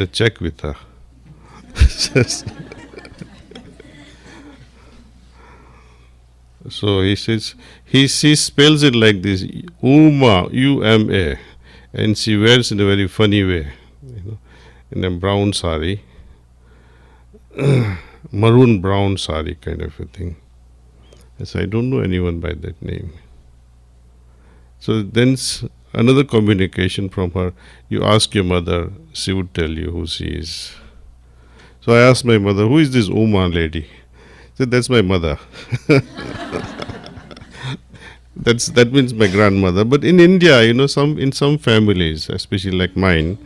a check with her. So he says, she spells it like this, Uma, U-M-A, and she wears in a very funny way, in a brown sari, maroon brown sari kind of a thing. Yes, I don't know anyone by that name. So then another communication from her, you ask your mother, she would tell you who she is. So I asked my mother, who is this Uma lady? She said, that's my mother. That means my grandmother. But in India, in some families, especially like mine,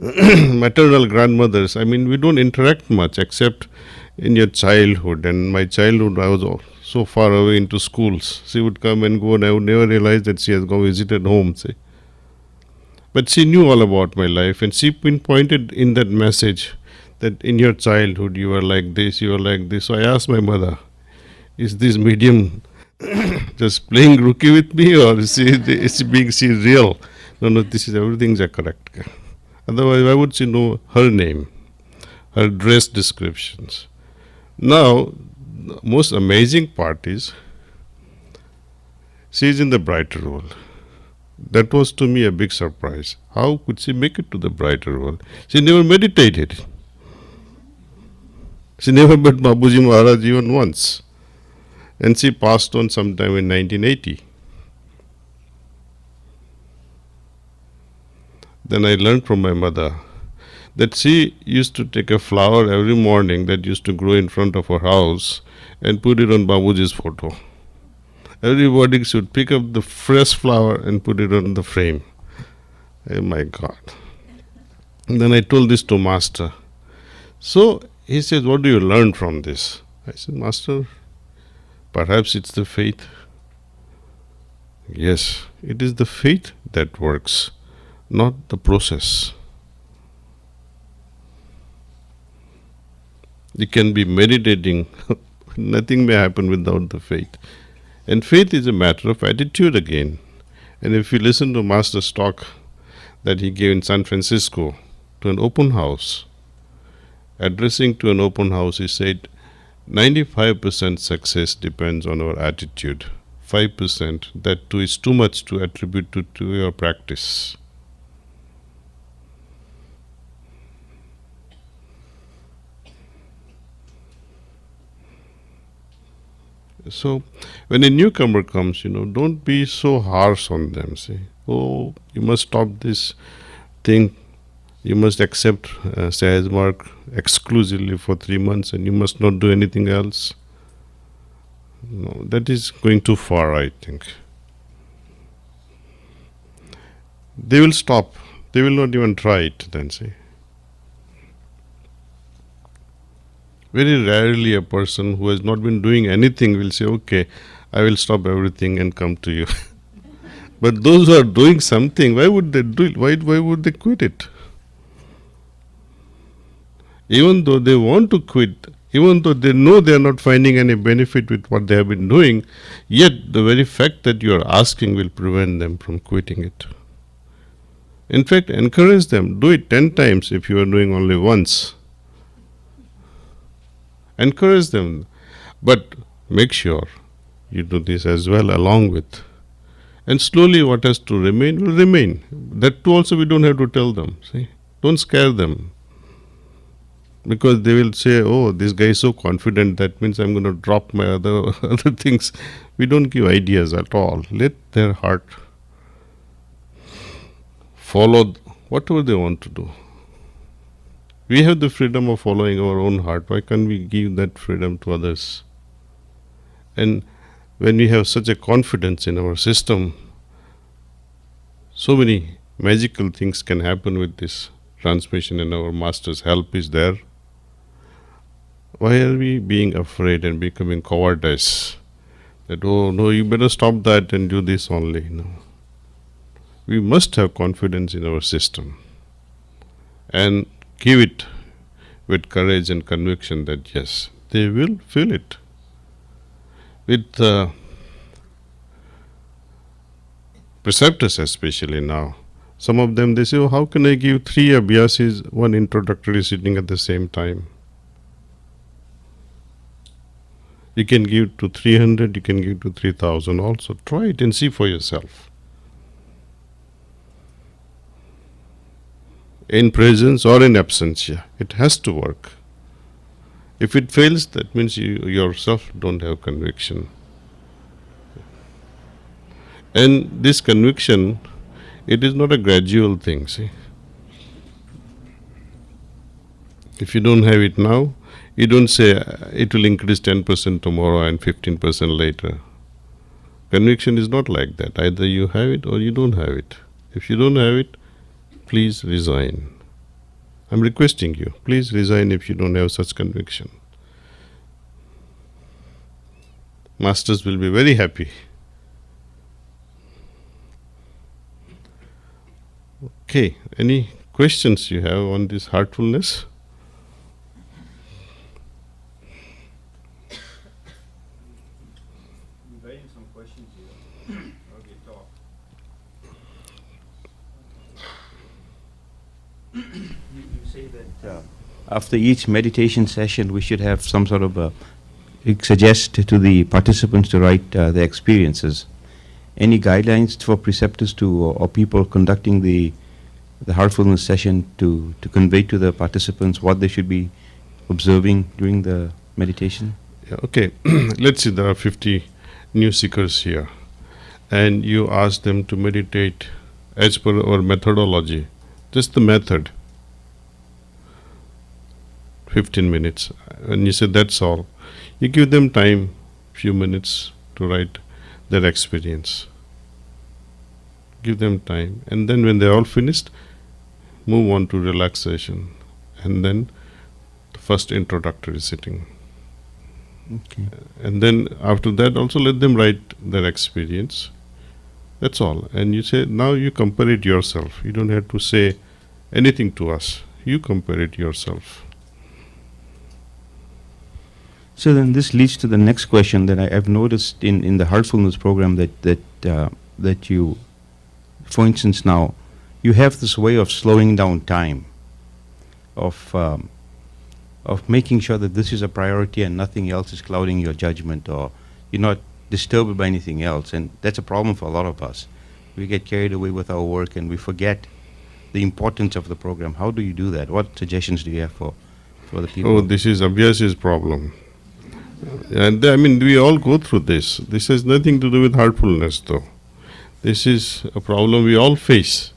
maternal grandmothers, we don't interact much except in your childhood. And my childhood, I was so far away into schools. She would come and go, and I would never realize that she has gone visited home. See. But she knew all about my life, and she pinpointed in that message that in your childhood you were like this, you were like this. So I asked my mother, is this medium just playing rookie with me, or is she real? No, this is everything's correct. Otherwise, why would she know her name, her dress descriptions? Now, the most amazing part is, she is in the brighter world. That was to me a big surprise. How could she make it to the brighter world? She never meditated. She never met Babuji Maharaj even once. And she passed on sometime in 1980. Then I learned from my mother that she used to take a flower every morning that used to grow in front of her house and put it on Babuji's photo. Everybody should pick up the fresh flower and put it on the frame. Oh my God. And then I told this to Master. So he says, what do you learn from this? I said, Master, perhaps it's the faith. Yes, it is the faith that works, not the process. You can be meditating, nothing may happen without the faith. And faith is a matter of attitude again. And if you listen to Master's talk that he gave in San Francisco to an open house, addressing to an open house, he said, 95% success depends on our attitude. 5%, that too is too much to attribute to your practice. So, when a newcomer comes, don't be so harsh on them. Say, oh, you must stop this thing. You must accept Sahaj Mark exclusively for 3 months and you must not do anything else. No, that is going too far, I think. They will stop. They will not even try it then, say. Very rarely a person who has not been doing anything will say, okay, I will stop everything and come to you. But those who are doing something, why would they do it? Why would they quit it? Even though they want to quit, even though they know they are not finding any benefit with what they have been doing, yet the very fact that you are asking will prevent them from quitting it. In fact, encourage them. Do it 10 times if you are doing only once. Encourage them. But make sure you do this as well along with. And slowly what has to remain will remain. That too also we don't have to tell them. See? Don't scare them. Because they will say, oh, this guy is so confident, that means I'm going to drop my other things. We don't give ideas at all. Let their heart follow whatever they want to do. We have the freedom of following our own heart. Why can't we give that freedom to others? And when we have such a confidence in our system, so many magical things can happen with this transmission, and our Master's help is there. Why are we being afraid and becoming cowardice? That, oh no, you better stop that and do this only. No. We must have confidence in our system and give it with courage and conviction that yes, they will feel it. With preceptors especially now, Some of them, they say, oh, how can I give 3 abhyasis, 1 introductory sitting at the same time? You can give to 300, you can give to 3000 also. Try it and see for yourself. In presence or in absentia, it has to work. If it fails, that means you yourself don't have conviction. And this conviction, it is not a gradual thing, see. If you don't have it now, you don't say it will increase 10% tomorrow and 15% later. Conviction is not like that. Either you have it or you don't have it. If you don't have it, please resign. I'm requesting you, please resign if you don't have such conviction. Masters will be very happy. Okay, any questions you have on this heartfulness? I'm writing some questions here. Okay, talk. You say that after each meditation session, we should have some sort of suggest to the participants to write their experiences. Any guidelines for preceptors or people conducting the heartfulness session to convey to the participants what they should be observing during the meditation? Yeah, okay, let's see, there are 50 new seekers here, and you ask them to meditate as per our methodology, just the method, 15 minutes, and you say that's all. You give them time, few minutes to write their experience. Give them time, and then when they're all finished, move on to relaxation, and then the first introductory sitting. Okay. And then after that also let them write their experience. That's all. And you say, now you compare it yourself. You don't have to say anything to us. You compare it yourself. So then this leads to the next question that I've noticed in the heartfulness program that you, for instance now, you have this way of slowing down time, of making sure that this is a priority and nothing else is clouding your judgment, or you're not disturbed by anything else. And that's a problem for a lot of us. We get carried away with our work and we forget the importance of the program. How do you do that? What suggestions do you have for the people? Oh, this is Abhyas's problem. And I mean, we all go through this. This has nothing to do with heartfulness though. This is a problem we all face.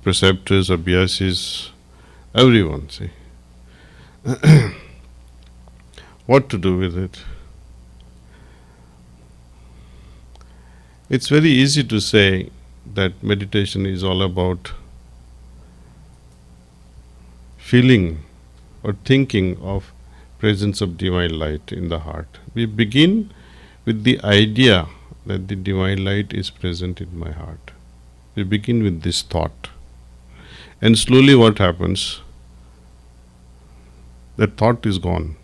Preceptors, Abhyasis, everyone, see. What to do with it? It's very easy to say that meditation is all about feeling or thinking of presence of divine light in the heart. We begin with the idea that the divine light is present in my heart. We begin with this thought. And slowly what happens? That thought is gone.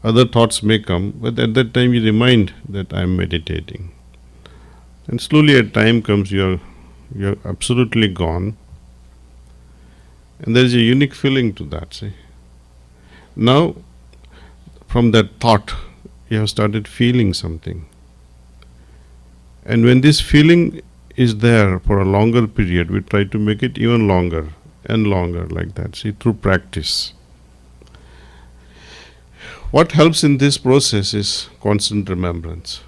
Other thoughts may come, but at that time you remind that I am meditating. And slowly a time comes, you're absolutely gone. And there is a unique feeling to that, see. Now, from that thought, you have started feeling something. And when this feeling is there for a longer period, we try to make it even longer and longer like that, see, through practice. What helps in this process is constant remembrance.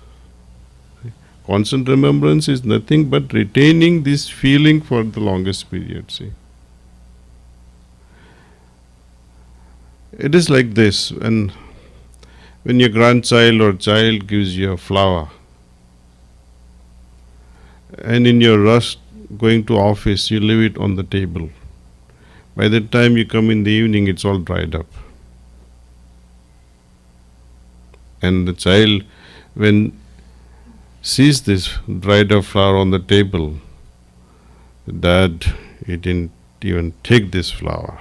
Constant remembrance is nothing but retaining this feeling for the longest period, see. It is like this, when your grandchild or child gives you a flower, and in your rush going to office, you leave it on the table. By the time you come in the evening, it's all dried up. And the child, when sees this dried up flower on the table, Dad, he didn't even take this flower.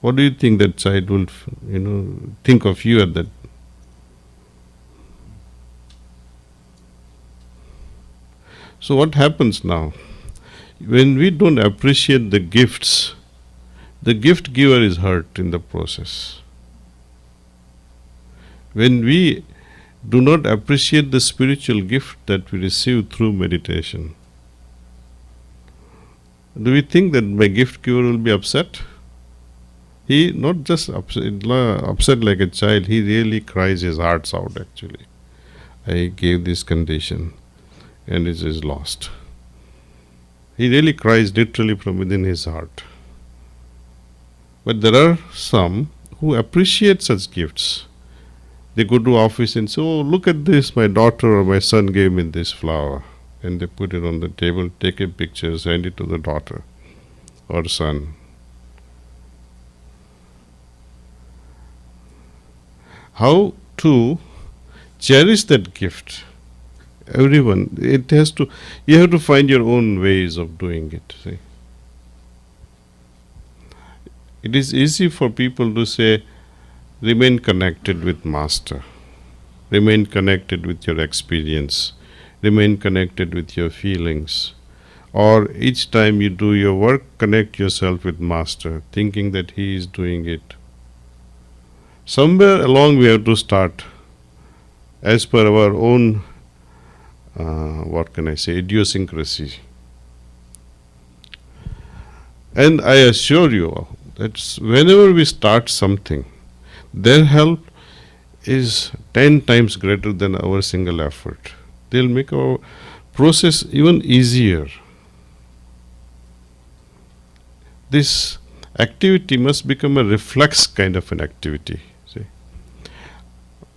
What do you think that child will, think of you at that? So what happens now? When we don't appreciate the gifts, the gift giver is hurt in the process. When we do not appreciate the spiritual gift that we receive through meditation, do we think that my gift giver will be upset? He not just upset like a child, he really cries his hearts out actually. I gave this condition and it is lost. He really cries literally from within his heart. But there are some who appreciate such gifts. They go to office and say, oh, look at this, my daughter or my son gave me this flower. And they put it on the table, take a picture, send it to the daughter or son. How to cherish that gift? Everyone, you have to find your own ways of doing it. See? It is easy for people to say, remain connected with Master, remain connected with your experience, remain connected with your feelings. Or each time you do your work, connect yourself with Master, thinking that He is doing it. Somewhere along we have to start, as per our own, idiosyncrasy. And I assure you that whenever we start something, their help is 10 times greater than our single effort. They'll make our process even easier. This activity must become a reflex kind of an activity. See?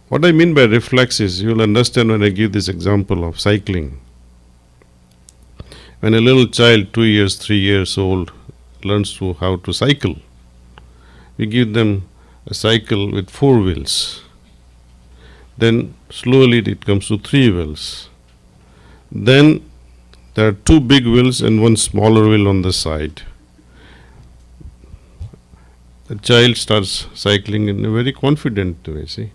What I mean by reflex is, you'll understand when I give this example of cycling. When a little child, 2 years, 3 years old, learns how to cycle, we give them a cycle with 4 wheels. Then slowly it comes to 3 wheels. Then there are 2 big wheels and 1 smaller wheel on the side. The child starts cycling in a very confident way. See,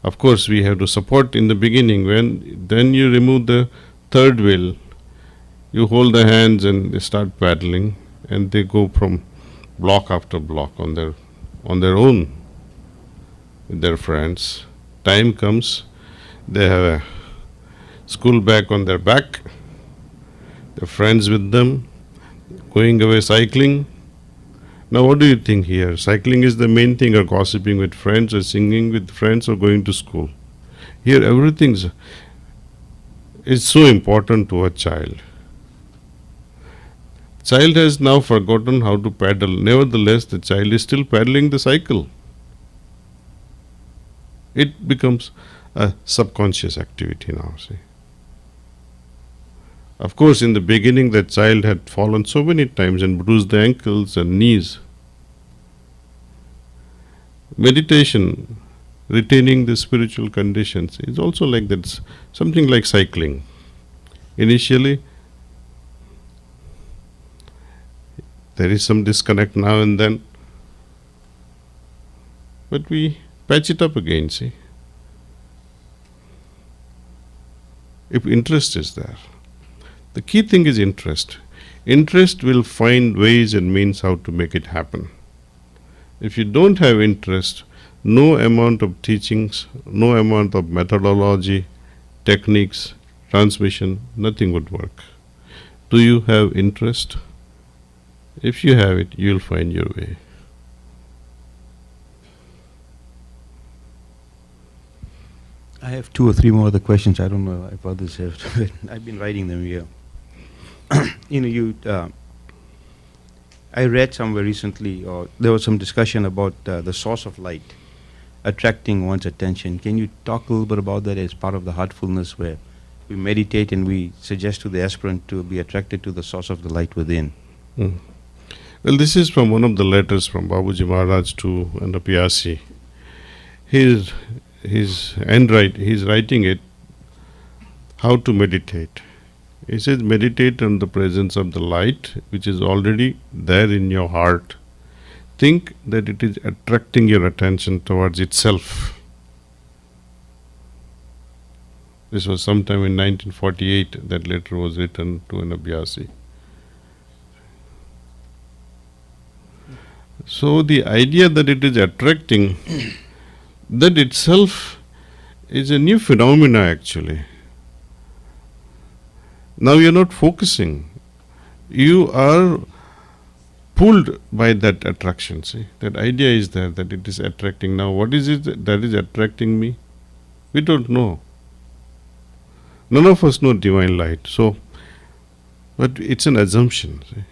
of course, we have to support in the beginning. Then you remove the 3rd wheel, you hold the hands and they start paddling, and they go from block after block on their own with their friends. Time comes, they have a school bag on their back, their friends with them, going away cycling. Now what do you think here? Cycling is the main thing, or gossiping with friends, or singing with friends, or going to school? Here everything is so important to a child. Child has now forgotten how to paddle. Nevertheless, the child is still paddling the cycle. It becomes a subconscious activity now. See. Of course, in the beginning, the child had fallen so many times and bruised the ankles and knees. Meditation, retaining the spiritual conditions, is also like that, something like cycling. Initially, there is some disconnect now and then, but we patch it up again, see. If interest is there. The key thing is interest. Interest will find ways and means how to make it happen. If you don't have interest, no amount of teachings, no amount of methodology, techniques, transmission, nothing would work. Do you have interest? If you have it, you'll find your way. I have 2 or 3 more other questions. I don't know if others have. I've been writing them here. I read somewhere recently, or there was some discussion about the source of light attracting one's attention. Can you talk a little bit about that as part of the heartfulness, where we meditate and we suggest to the aspirant to be attracted to the source of the light within? Well, this is from one of the letters from Babuji Maharaj to Anapyasi. He's writing it, how to meditate. He says, meditate on the presence of the light, which is already there in your heart. Think that it is attracting your attention towards itself. This was sometime in 1948, that letter was written to an Abhyasi. So the idea that it is attracting, that itself is a new phenomena actually. Now you are not focusing. You are pulled by that attraction. See, that idea is there, that it is attracting. Now what is it that is attracting me? We don't know. None of us know divine light. So, but it's an assumption. See?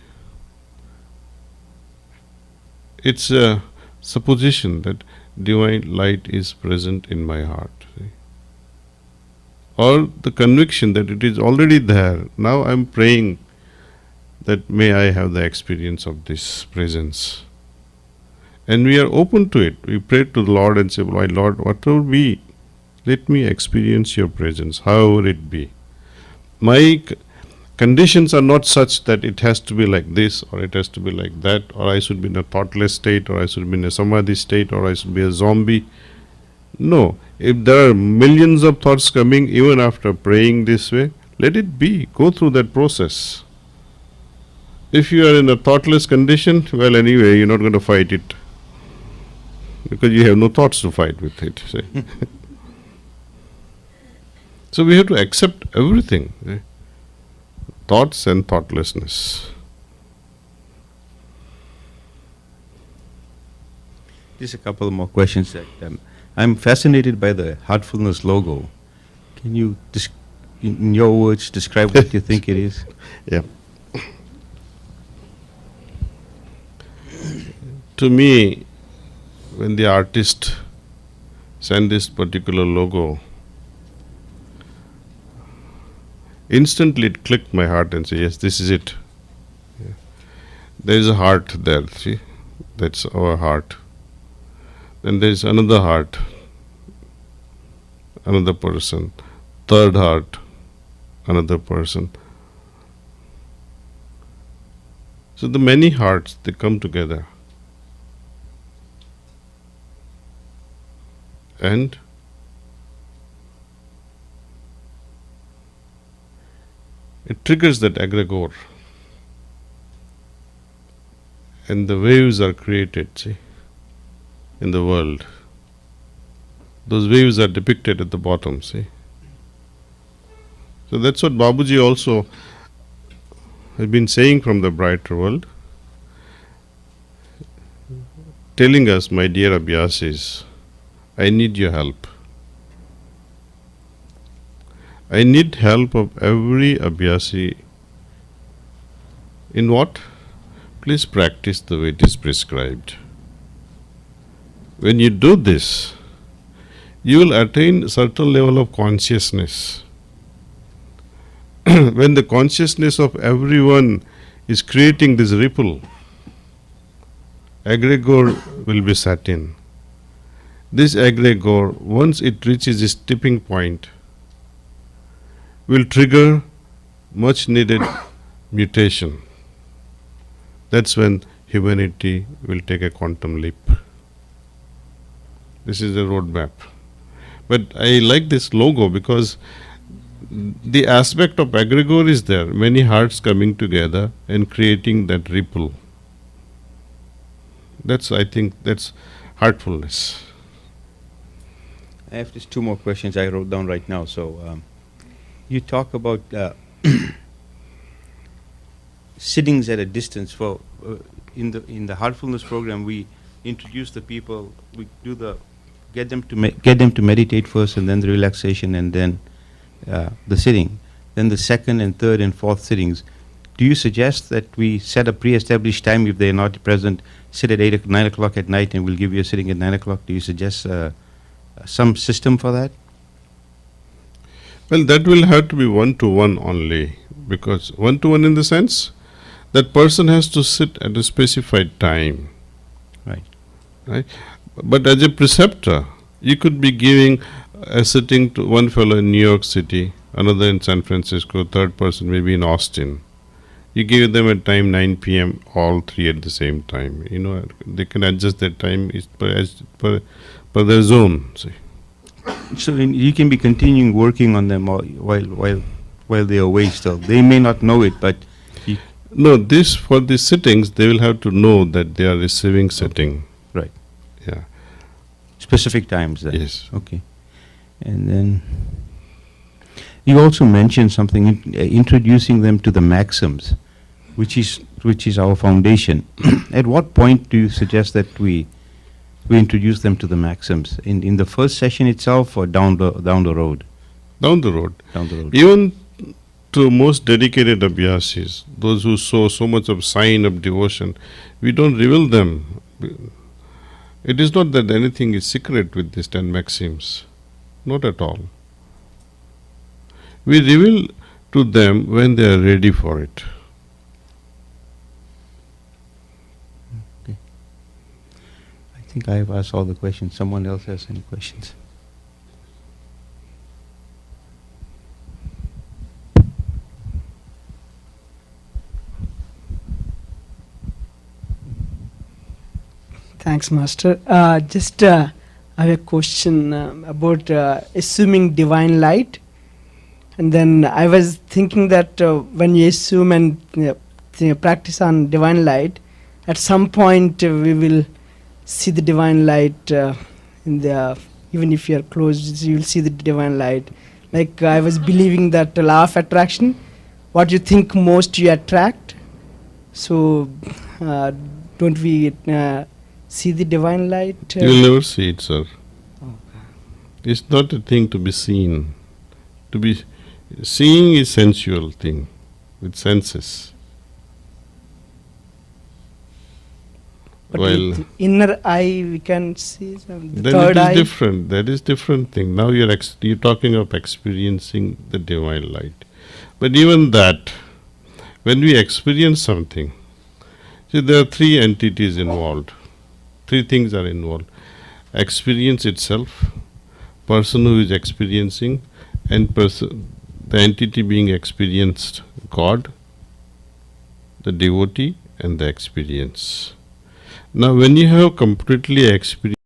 It's a supposition that divine light is present in my heart. See? Or the conviction that it is already there. Now I am praying that may I have the experience of this presence. And we are open to it. We pray to the Lord and say, my Lord, whatever be, let me experience your presence, however it be. My conditions are not such that it has to be like this, or it has to be like that, or I should be in a thoughtless state, or I should be in a samadhi state, or I should be a zombie. No. If there are millions of thoughts coming even after praying this way, let it be. Go through that process. If you are in a thoughtless condition, well, anyway, you're not going to fight it. Because you have no thoughts to fight with it. See? So we have to accept everything. See? Thoughts and thoughtlessness. Just a couple more questions. I'm fascinated by the Heartfulness logo. Can you, in your words, describe what you think it is? Yeah. To me, when the artist sent this particular logo, instantly it clicked my heart and said, yes, this is it. Yeah. There is a heart there, see? That's our heart. Then there is another heart, another person, third heart, another person. So the many hearts, they come together. And it triggers that egregore. And the waves are created, see, in the world. Those waves are depicted at the bottom, see. So that's what Babuji also has been saying from the brighter world, telling us, my dear Abhyasis, I need your help. I need help of every Abhyasi. In what? Please practice the way it is prescribed. When you do this, you will attain a certain level of consciousness. When the consciousness of everyone is creating this ripple, egregore will be set in. This egregore, once it reaches its tipping point, will trigger much needed mutation. That's when humanity will take a quantum leap. This is the roadmap. But I like this logo because the aspect of egregore is there, many hearts coming together and creating that ripple. I think that's heartfulness. I have just two more questions I wrote down right now. So you talk about sittings at a distance. For in the Heartfulness program, we introduce the people. We do get them to meditate first, and then the relaxation, and then the sitting. Then the second and third and fourth sittings. Do you suggest that we set a pre-established time if they are not present? Sit at 9 o'clock at night, and we'll give you a sitting at 9 o'clock. Do you suggest some system for that? Well, that will have to be one-to-one only, because one-to-one in the sense that person has to sit at a specified time. Right? But as a preceptor, you could be giving a sitting to one fellow in New York City, another in San Francisco, third person maybe in Austin. You give them a time 9 p.m., all three at the same time. You know, they can adjust their time per their zone. See. So you can be continuing working on them while they're awake still. They may not know it, but No, this for the sittings, they will have to know that they are receiving sitting. Right. Yeah. Specific times then? Yes. Okay. And then you also mentioned something, introducing them to the maxims, which is our foundation. At what point do you suggest that we introduce them to the maxims? In the first session itself, or down the road? Down the road. Down the road. Even to most dedicated abhyasis, those who show so much of sign of devotion, we don't reveal them. It is not that anything is secret with these 10 maxims. Not at all. We reveal to them when they are ready for it. Okay. I think I have asked all the questions. Someone else has any questions? Thanks, Master. I have a question about assuming divine light. And then I was thinking that when you assume and practice on divine light, at some point we will see the divine light in the, even if you are closed, you will see the divine light. Like I was believing that the law of attraction, what you think most you attract. So don't we see the divine light? You will never see it, sir. It's not a thing to be seen. To be seeing is sensual thing with senses. But While with the inner eye we can see some, the then third it is eye. different. That is different thing. Now you're talking of experiencing the divine light. But even that, when we experience something, see, there are three entities involved. Three things are involved: experience itself, person who is experiencing, and the entity being experienced, God, the devotee, and the experience. Now, when you have completely experienced